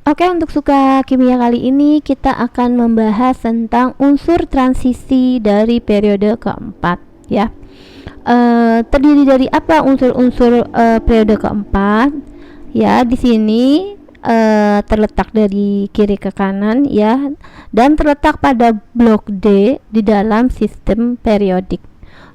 Oke, untuk suka kimia kali ini kita akan membahas tentang unsur transisi dari periode keempat ya. Terdiri dari apa unsur-unsur periode keempat? Ya, di sini terletak dari kiri ke kanan ya, dan terletak pada blok D di dalam sistem periodik.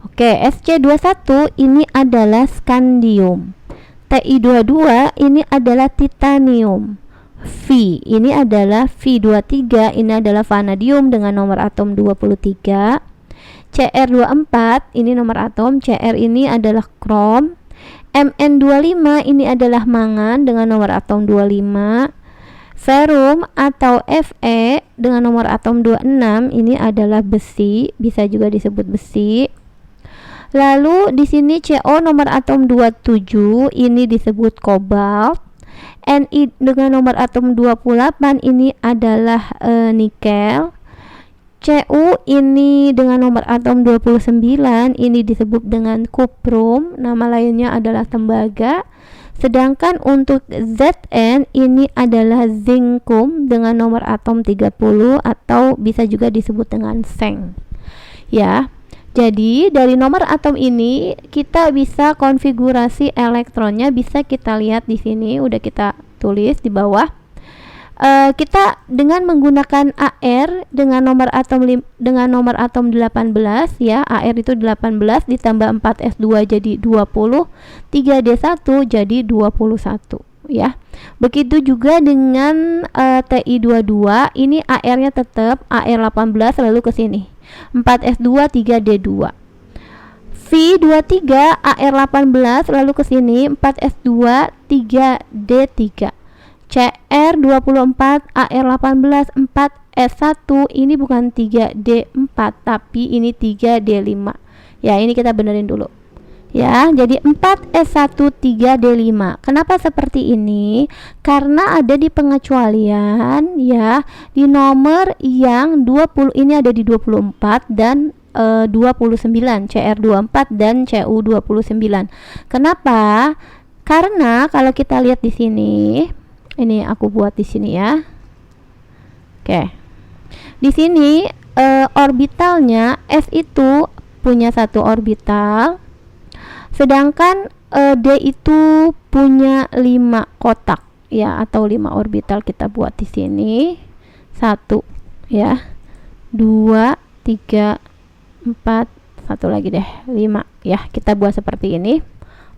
Oke, Sc21 ini adalah skandium. Ti22 ini adalah titanium. V ini adalah V23, ini adalah vanadium dengan nomor atom 23. Cr24 ini nomor atom, Cr ini adalah krom. Mn25 ini adalah mangan dengan nomor atom 25. Ferum atau Fe dengan nomor atom 26 ini adalah besi, bisa juga disebut besi. Lalu di sini Co nomor atom 27 ini disebut kobalt. Ni dengan nomor atom 28 ini adalah nikel. Cu ini dengan nomor atom 29 ini disebut dengan kuprum, nama lainnya adalah tembaga. Sedangkan untuk Zn ini adalah zinkum dengan nomor atom 30 atau bisa juga disebut dengan seng. Ya. Jadi dari nomor atom ini kita bisa konfigurasi elektronnya, bisa kita lihat di sini udah kita tulis di bawah. Kita dengan menggunakan Ar dengan nomor atom 18 ya. Ar itu 18 ditambah 4s2 jadi 20, 3d1 jadi 21 ya. Begitu juga dengan Ti22, ini Ar-nya tetap Ar18 lalu ke sini. 4s2 3d2. V23 Ar18 lalu ke sini 4s2 3d3. Cr24 Ar18 4s1 ini bukan 3d4 tapi ini 3d5. Ya, ini kita benerin dulu. Ya, jadi 4s1 3d5. Kenapa seperti ini? Karena ada di pengecualian ya, di nomor yang 20 ini ada di 24 dan 29, Cr24 dan Cu29. Kenapa? Karena kalau kita lihat di sini, ini aku buat di sini ya. Oke. Di sini orbitalnya S itu punya satu orbital. Sedangkan D itu punya 5 kotak ya, atau 5 orbital. Kita buat di sini 1 ya, 2, 3, 4, satu lagi deh, 5 ya. Kita buat seperti ini.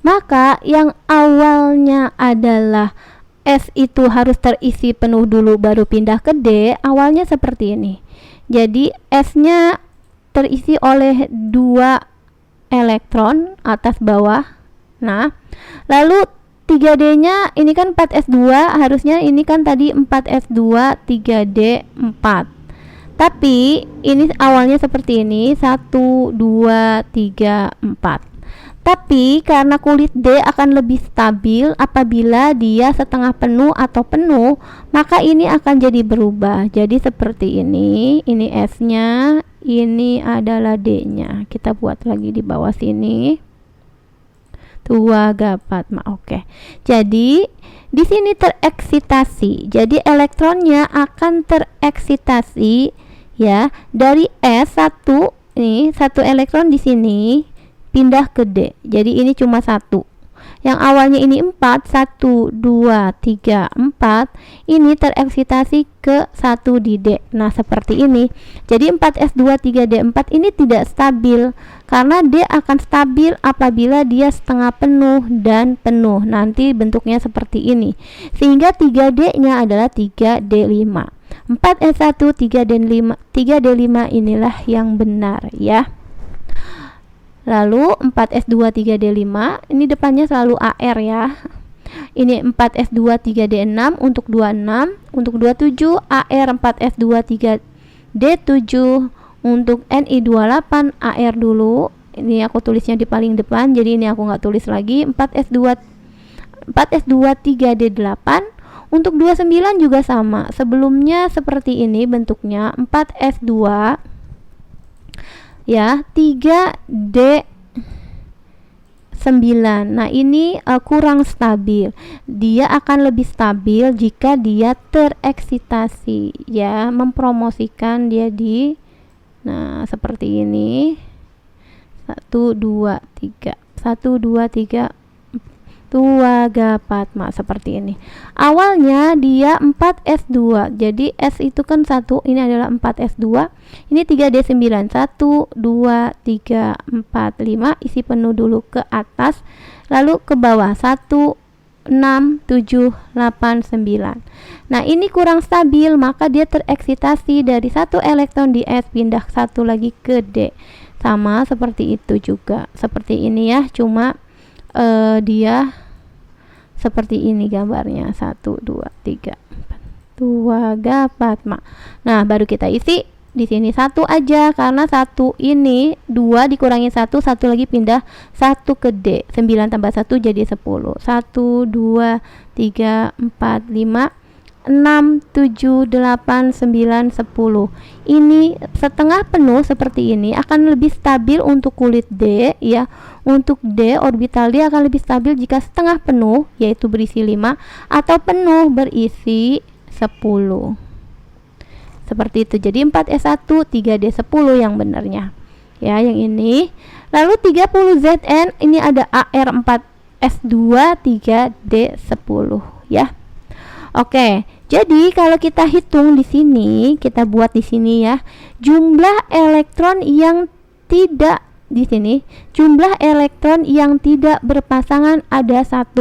Maka yang awalnya adalah S itu harus terisi penuh dulu baru pindah ke D, awalnya seperti ini. Jadi S nya terisi oleh 2 elektron atas bawah. Nah, lalu 3D nya ini kan 4s2, harusnya ini kan tadi 4s2 3d4. Tapi ini awalnya seperti ini 1 2 3 4. Tapi karena kulit D akan lebih stabil apabila dia setengah penuh atau penuh, maka ini akan jadi berubah. Jadi seperti ini S-nya, ini adalah D-nya. Kita buat lagi di bawah sini. Tua gapat, oke. Jadi di sini tereksitasi. Jadi elektronnya akan tereksitasi ya dari S1, ini satu elektron di sini pindah ke D. Jadi ini cuma 1. Yang awalnya ini 4, 1 2 3 4, ini tereksitasi ke 1 di D. Nah, seperti ini. Jadi 4s2 3d4 ini tidak stabil karena D akan stabil apabila dia setengah penuh dan penuh. Nanti bentuknya seperti ini. Sehingga 3D-nya adalah 3D5. 4s1 3d5 inilah yang benar ya. Lalu 4s2 3d5, ini depannya selalu AR ya. Ini 4s2 3d6 untuk 26, untuk 27 AR 4s2 3d7, untuk Ni28 AR dulu. Ini aku tulisnya di paling depan, jadi ini aku nggak tulis lagi. 4s2 3d8, untuk 29 juga sama. Sebelumnya seperti ini bentuknya 4s2 ya 3d Nah, ini kurang stabil. Dia akan lebih stabil jika dia tereksitasi, ya, mempromosikan dia di, nah, seperti ini. 1 2 3 1 2 3 2 gapat, seperti ini. Awalnya dia 4S2. Jadi S itu kan 1, ini adalah 4S2. Ini 3D9. 1 2 3 4 5, isi penuh dulu ke atas, lalu ke bawah 1 6 7 8 9. Nah, ini kurang stabil, maka dia tereksitasi dari 1 elektron di S pindah 1 lagi ke D. Sama seperti itu juga. Seperti ini ya, cuma dia seperti ini gambarnya. 1 2 3 4 2 gapat, Nah, baru kita isi di sini 1 aja, karena 1 ini 2 dikurangi 1 lagi pindah 1 ke D. 9 tambah 1 jadi 10. 1 2 3 4 5 6 7 8 9 10. Ini setengah penuh seperti ini akan lebih stabil untuk kulit D, ya. Untuk D, orbital D akan lebih stabil jika setengah penuh, yaitu berisi 5, atau penuh berisi 10. Seperti itu. Jadi 4S1 3D10 yang benarnya, ya, yang ini. Lalu 30 ZN, ini ada AR4S2 3D10, ya. Oke, jadi kalau kita hitung di sini, kita buat di sini ya, jumlah elektron yang tidak di sini, jumlah elektron yang tidak berpasangan ada 1.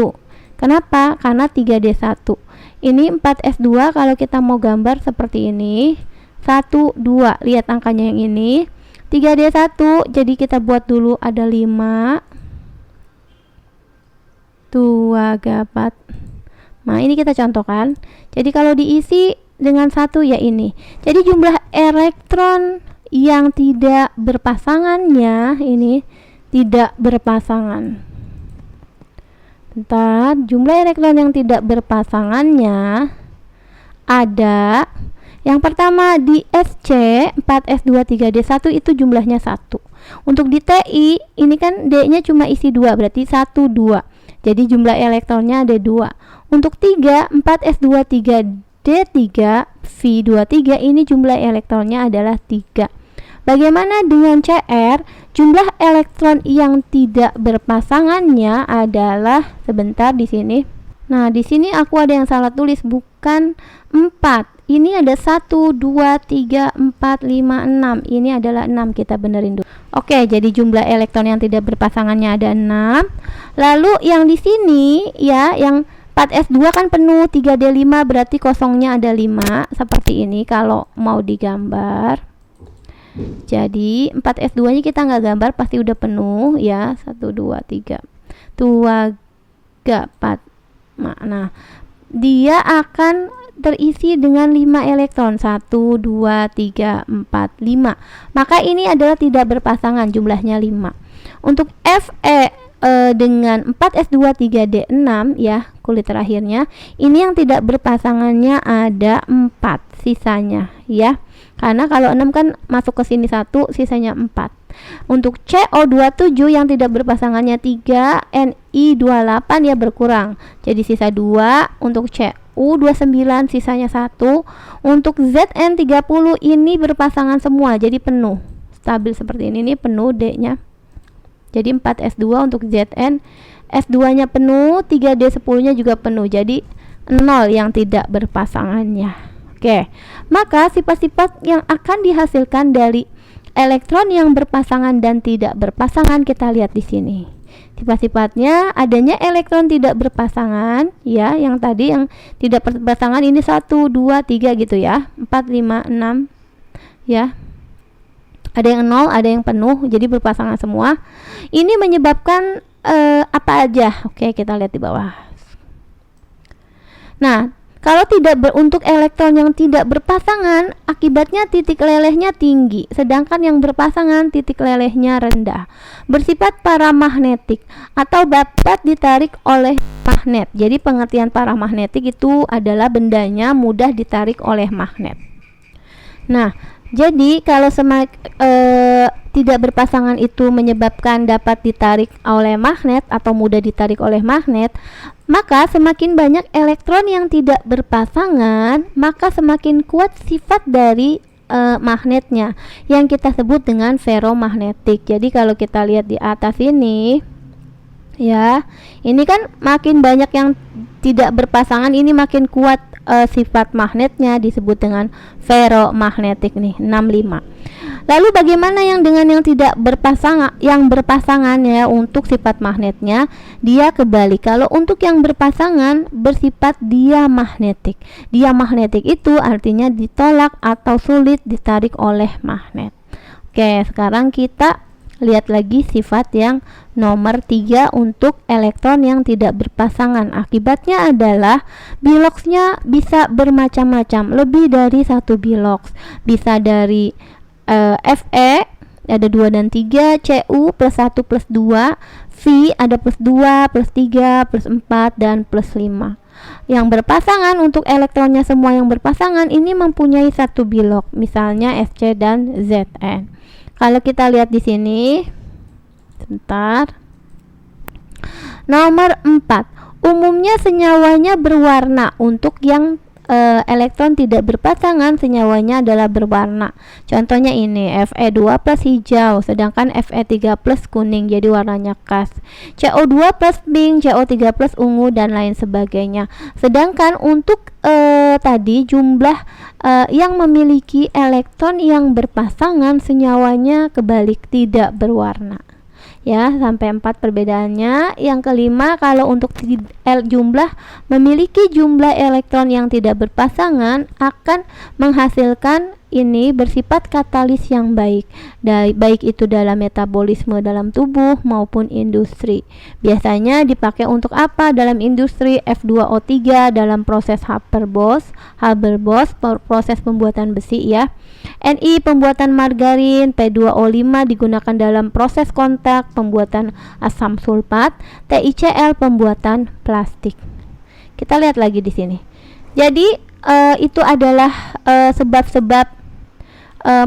Kenapa? Karena 3D1. Ini 4S2, kalau kita mau gambar seperti ini, 1 2, lihat angkanya yang ini. 3D1, jadi kita buat dulu ada 5. 2 gapat. Nah, ini kita contohkan. Jadi kalau diisi dengan 1 ya ini. Jadi jumlah elektron yang tidak berpasangannya ini tidak berpasangan. Bentar, jumlah elektron yang tidak berpasangannya ada, yang pertama di SC 4S2 3D1 itu jumlahnya 1. Untuk di TI ini kan D-nya cuma isi 2, berarti 1 2. Jadi jumlah elektronnya ada 2. Untuk 3, 4S2 3D3 V23 ini jumlah elektronnya adalah 3. Bagaimana dengan CR? Jumlah elektron yang tidak berpasangannya adalah, sebentar di sini. Nah, di sini aku ada yang salah tulis, bukan 4. Ini ada 1 2 3 4 5 6. Ini adalah 6, kita benerin dulu. Oke, jadi jumlah elektron yang tidak berpasangannya ada 6. Lalu yang di sini ya, yang 4S2 kan penuh, 3D5 berarti kosongnya ada 5, seperti ini kalau mau digambar. Jadi 4S2 nya kita nggak gambar, pasti udah penuh ya. 1 2 3 2 4. Nah, dia akan terisi dengan 5 elektron. 1 2 3 4 5. Maka ini adalah tidak berpasangan, jumlahnya 5. Untuk Fe dengan 4S2 3D6 ya, kulit terakhirnya, ini yang tidak berpasangannya ada 4 sisanya ya. Karena kalau 6 kan masuk ke sini 1, sisanya 4. Untuk CO27 yang tidak berpasangannya 3, Ni28 ya berkurang. Jadi sisa 2. Untuk Cu29 sisanya 1. Untuk Zn30 ini berpasangan semua, jadi penuh. Stabil seperti ini penuh D-nya. Jadi 4S2 untuk Zn, S2-nya penuh, 3D10-nya juga penuh. Jadi 0 yang tidak berpasangannya. Oke. Maka sifat-sifat yang akan dihasilkan dari elektron yang berpasangan dan tidak berpasangan kita lihat di sini. Sifat-sifatnya adanya elektron tidak berpasangan ya, yang tadi yang tidak berpasangan ini 1 2 3 gitu ya. 4 5 6 ya. Ada yang 0, ada yang penuh, jadi berpasangan semua. Ini menyebabkan apa aja? Oke, kita lihat di bawah. Nah, kalau untuk elektron yang tidak berpasangan, akibatnya titik lelehnya tinggi, sedangkan yang berpasangan titik lelehnya rendah. Bersifat paramagnetik atau dapat ditarik oleh magnet. Jadi pengertian paramagnetik itu adalah bendanya mudah ditarik oleh magnet. Nah, jadi kalau tidak berpasangan itu menyebabkan dapat ditarik oleh magnet atau mudah ditarik oleh magnet, maka semakin banyak elektron yang tidak berpasangan, maka semakin kuat sifat dari magnetnya yang kita sebut dengan ferromagnetik. Jadi kalau kita lihat di atas ini ya, ini kan makin banyak yang tidak berpasangan, ini makin kuat sifat magnetnya, disebut dengan ferromagnetik nih, 65. Lalu bagaimana yang dengan yang tidak berpasangan, yang berpasangan ya, untuk sifat magnetnya dia kebalik. Kalau untuk yang berpasangan bersifat diamagnetik. Diamagnetik itu artinya ditolak atau sulit ditarik oleh magnet. Oke, sekarang kita lihat lagi sifat yang nomor 3 untuk elektron yang tidak berpasangan. Akibatnya adalah biloksnya bisa bermacam-macam, lebih dari satu biloks. Bisa dari Fe ada 2 dan 3, Cu plus 1 plus 2, V ada plus 2, plus 3, plus 4, dan plus 5. Yang berpasangan, untuk elektronnya semua yang berpasangan ini mempunyai satu bilok, misalnya Fc dan Zn. Kalau kita lihat di sini, sebentar. Nomor 4, umumnya senyawanya berwarna. Untuk yang elektron tidak berpasangan, senyawanya adalah berwarna. Contohnya ini Fe2 plus hijau, sedangkan Fe3 plus kuning, jadi warnanya khas. CO2 plus pink, CO3 plus ungu, dan lain sebagainya. Sedangkan untuk tadi jumlah yang memiliki elektron yang berpasangan, senyawanya kebalik, tidak berwarna. Ya, sampai 4 perbedaannya. Yang kelima, kalau untuk jumlah memiliki jumlah elektron yang tidak berpasangan akan menghasilkan ini bersifat katalis yang baik, baik itu dalam metabolisme dalam tubuh maupun industri. Biasanya dipakai untuk apa? Dalam industri F2O3 dalam proses Haber-Bosch proses pembuatan besi ya. Ni pembuatan margarin, P2O5 digunakan dalam proses kontak pembuatan asam sulfat, TiCl pembuatan plastik. Kita lihat lagi di sini. Jadi itu adalah sebab-sebab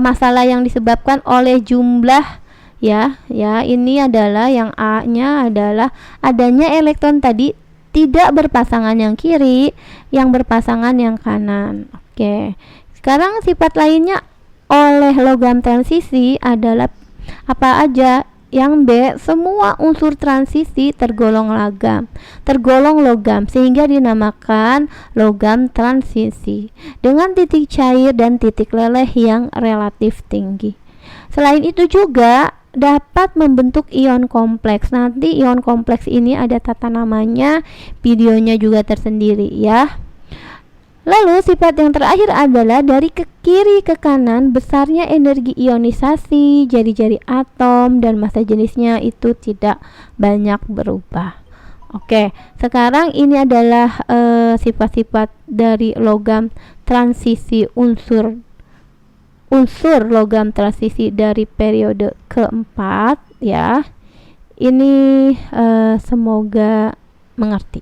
masalah yang disebabkan oleh jumlah ya. Ini adalah yang A-nya adalah adanya elektron tadi tidak berpasangan yang kiri, yang berpasangan yang kanan. Oke. Sekarang sifat lainnya oleh logam transisi adalah apa aja? Yang B, semua unsur transisi tergolong logam sehingga dinamakan logam transisi dengan titik cair dan titik leleh yang relatif tinggi. Selain itu juga dapat membentuk ion kompleks. Nanti ion kompleks ini ada tata namanya, videonya juga tersendiri ya. Lalu sifat yang terakhir adalah dari ke kiri ke kanan, besarnya energi ionisasi, jari-jari atom, dan massa jenisnya itu tidak banyak berubah. Oke, sekarang ini adalah sifat-sifat dari logam transisi, unsur logam transisi dari periode keempat ya. Ini semoga mengerti.